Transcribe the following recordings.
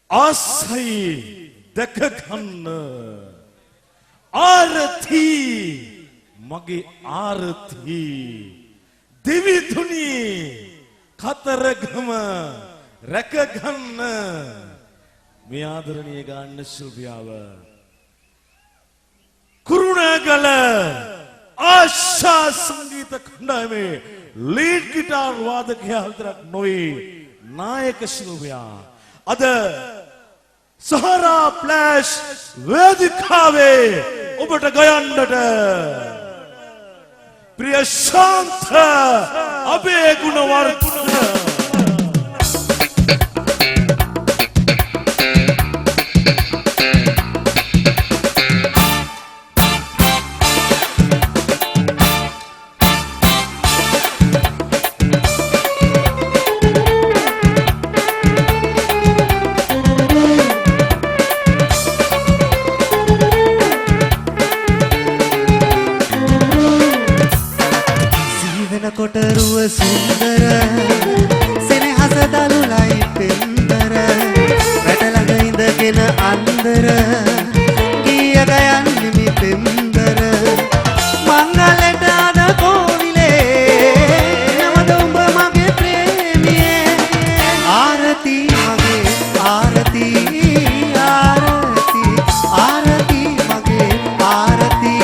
ආසයි දැක ගන්න ආරති මගේ ආරති දෙවිතුනි කතරගම රැක ගන්න මේ ආදරණීය ගායන ශිල්පියාව කුරුණෑගල ආශා සංගීත කණ්ඩායමේ ලීඩ් ගිටාර් වාදකයා විතරක් නොවේ නායක ශිල්පියා අද සහරා ෆ්ලෑෂ් වේදිකාවේ ඔබට ගයන්නට ප්‍රිය ශාන්ත අබේ ගුණවර්ධන කොටරුව සුන්දර සෙනෙහස දලුලයි පෙන්දර රට ළඟ ඉඳගෙන අන්දර ගිය ගයන් නිමි පෙන්දර මංගලට අද කෝවිලේ නමද උඹ මගේ ප්‍රේමියේ ආරති මගේ ආරති ආරති ආරති මගේ ආරති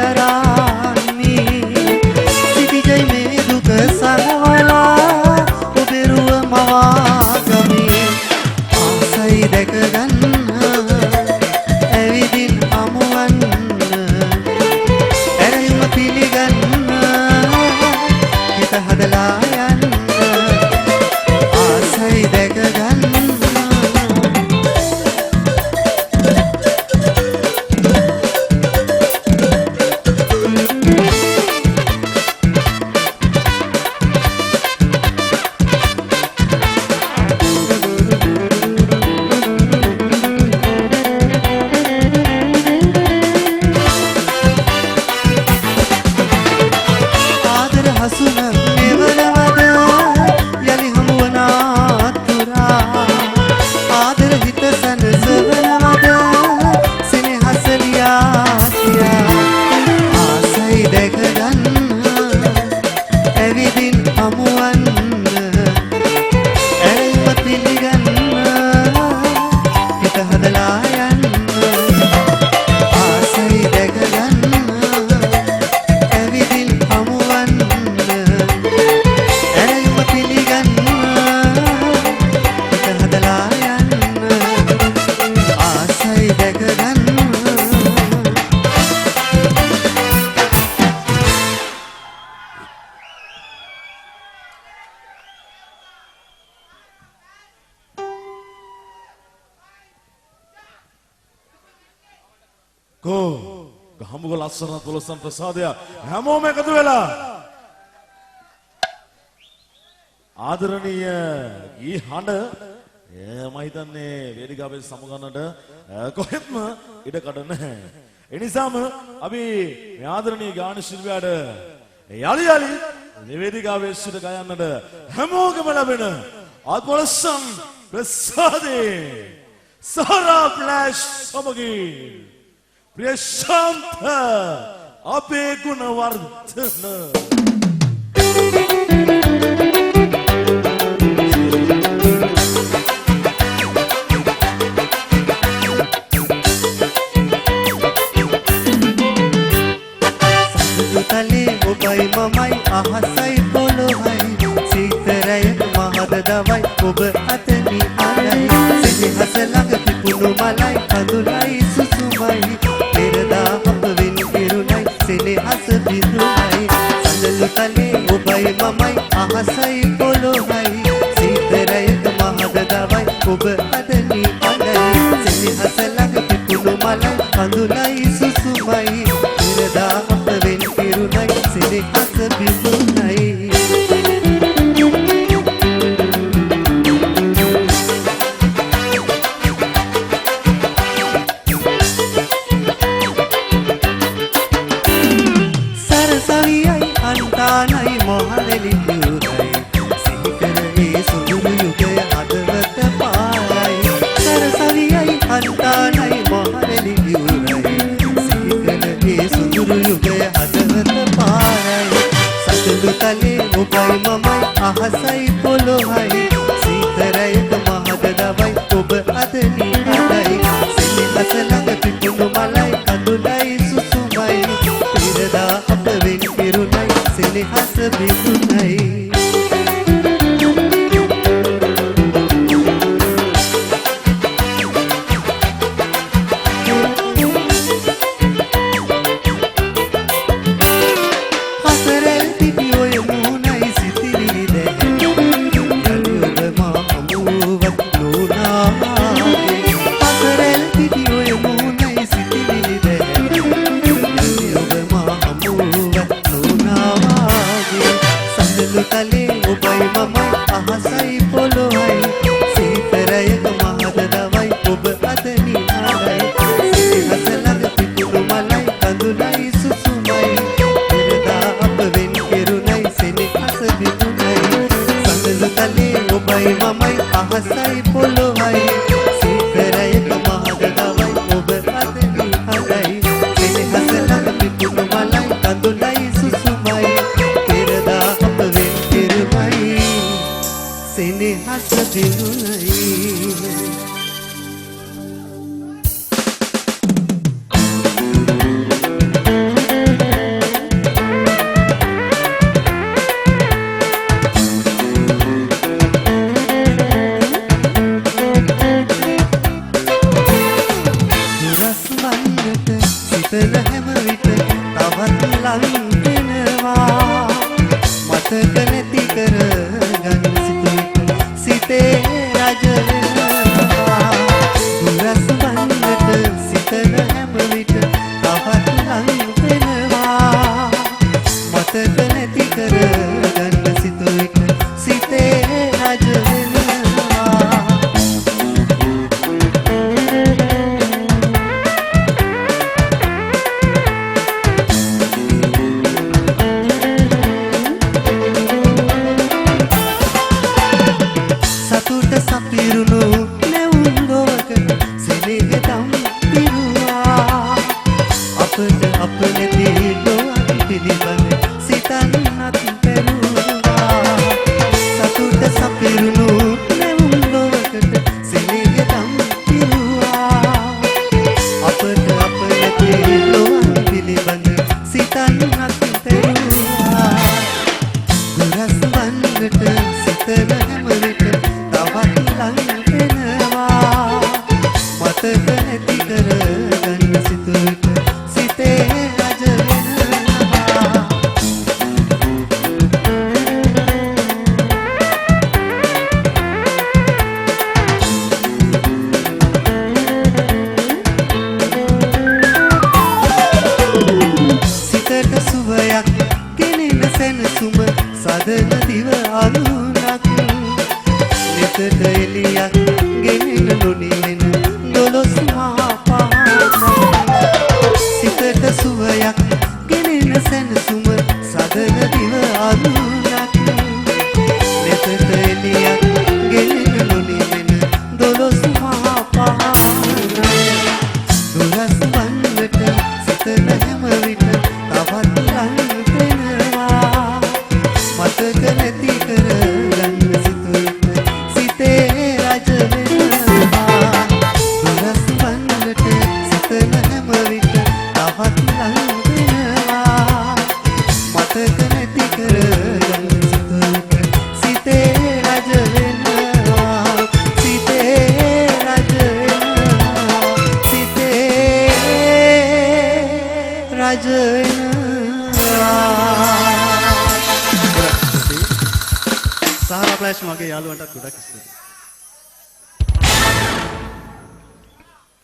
දරාන්නේ සිටිජයි මේ දුක සරවලා උදෙරුව මවා ගමේ ආසයි දැක ගන්න ඇවිදින් අමුවන්න ඇරයුම පිළිගන්න හිත හදලා යන්න ආසයි දැක ගන්න ගහමුග ලස්සන තුලසන් ප්‍රසාදය හැමෝම එකතු වෙලා ආදරණීය ගී හඬ මම හිතන්නේ වේදිකාවේ සමගන්නට කොහෙත්ම ඉඩකඩ නැහැ. ඒ නිසාම අපි මේ ආදරණීය ගාන ශිල්පියාට යලි වේදිකාවේ සිට ගයන්නට හැමෝගෙම ලැබෙන ආත්මලස්සන් ප්‍රසාදේ සහරා ෆ්ලෑෂ් සමගින් ප්‍රශාන්ත අපේ ගුණවර්ධන සඳුතලේ ඔබයි මමයි අහසයි පොළොවයි සීතරය මහද දවයි ඔබ අතනි අරයි සෙනෙහස ළඟ පිපුණු මලයි කඳුලයි සුසුමයි පෙරදා අප වෙන් කෙරුණයි සෙනෙහස බිඳුනයි සඳුතලේ ඔබයි මමයි අහසයි පොළොවයි සීතරය මහද දවයි ඔබ අතනි අරයි සෙනෙහස ළඟ පිපුණු මලයි කඳුලයි සුසුමයි පෙරදා අප වෙන් කෙරුණයි සෙනෙහස බිඳුනයි අන්තානයි මොහලෙලි යුරයි සිහිකරේ සුදුරු යුගය හදවත පාරයි සරසවියයි අන්තානයි මොහලෙලි යුරයි සිහිකරේ සුදුරු යුගය හදවත පාරයි සතුටු තලේ ඔබයි මමයි අහසයි පොළොවයි සීතරයක මහද දවයි ඔබ අදනි අදයි සෙනෙහස ළඟ පිපුණු මලයි කඳුලයි සුසුමයි පෙරදා අප වෙන් කෙරුණයි සෙනෙහස බිඳුනයි හතරල් පිපි ඔය මුහුණයි සිතිවිලි දැහැයි යලි ඔබ මා හමුවත් නොනාගේ හතරල් පිපි ඔය මුහුණයි සිතිවිලි දැහැයි යලි ඔබ මා හමුවත් නොනාගේ සඳලු තලේ ඔබයි මමයි අහසයි පොළොවයි සීතරයක මහද දවයි ඔබ අතනි ආරයි සෙනෙහස ළඟ පිපුණු මලයි කඳුලයි සුසුමයි පෙරදා අප වෙන් කෙරුණයි සෙනෙහස බිඳුනයි සඳලු තලේ ඔබයි මමයි අහසයි පොළොවයි සීතරයක මහද දවයි ඔබ අතනි ආරයි සෙනෙහස ළඟ පිපුණු මලයි කඳුලයි සුසුමයි පෙරදා අප වෙන් කෙරුණයි සෙනෙහස බිඳුනයි ලං වෙනවා මතක නැති කර ගන්න සිතුවිට සිතේ රජ වෙනවා දුරස් වන්නට සිතන හැම විට තවත් ලං වෙනවා මතක නැති කර ගන්න සිතුවිට සිතේ රජ වෙනවා සතුට සපිරුණු නැවුම් ලොවකට සෙනෙහදම් පිරුවා අපට අප නැති ලොවක් පිළිබඳ සිතන්නත් පෙරුවා සතුට සපිරුණු නැවුම් ලොවකට සෙනෙහදම් පිරුවා අපට අප නැති ලොවක් පිළිබඳ සිතන්නත් පෙරුවා දුරස් වන්නට සිතන හැම විට තවත් ලං වෙනවා මතක නැති කර ගන්න සිතුවිට සිතේ රජ වෙනවා සිතට සුවයක් ගෙනෙන සැනසුම සදන දිව අනුනක් නිතට එලියක් ගෙනෙන නොනිවෙන දොළොස් මහා පහනක් සිතට සුවයක් ගෙනෙන සැනසුම සදන දිව අනුනක් නිතට එලියක් ගෙනෙන නොනිවෙන දොළොස් මහා පහනක් දුරස් වන්නට සිතන හැම විට තවත් ලං වෙනවා මතක නැති කර ගන්න සිතුවිට සිතේ රජ වෙනවා දුරස් වන්නට සිතන හැම විට තවත් ලං වෙනවා මතක නැති කර ගන්න සිතුවිට සිතේ රජ වෙනවා සිතේ රජ වෙනවා සිතේ රජ වෙනවා සාරා ප්ලෑෂ් මගේ යාළුවන්ටත් ගොඩක් ස්තුතියි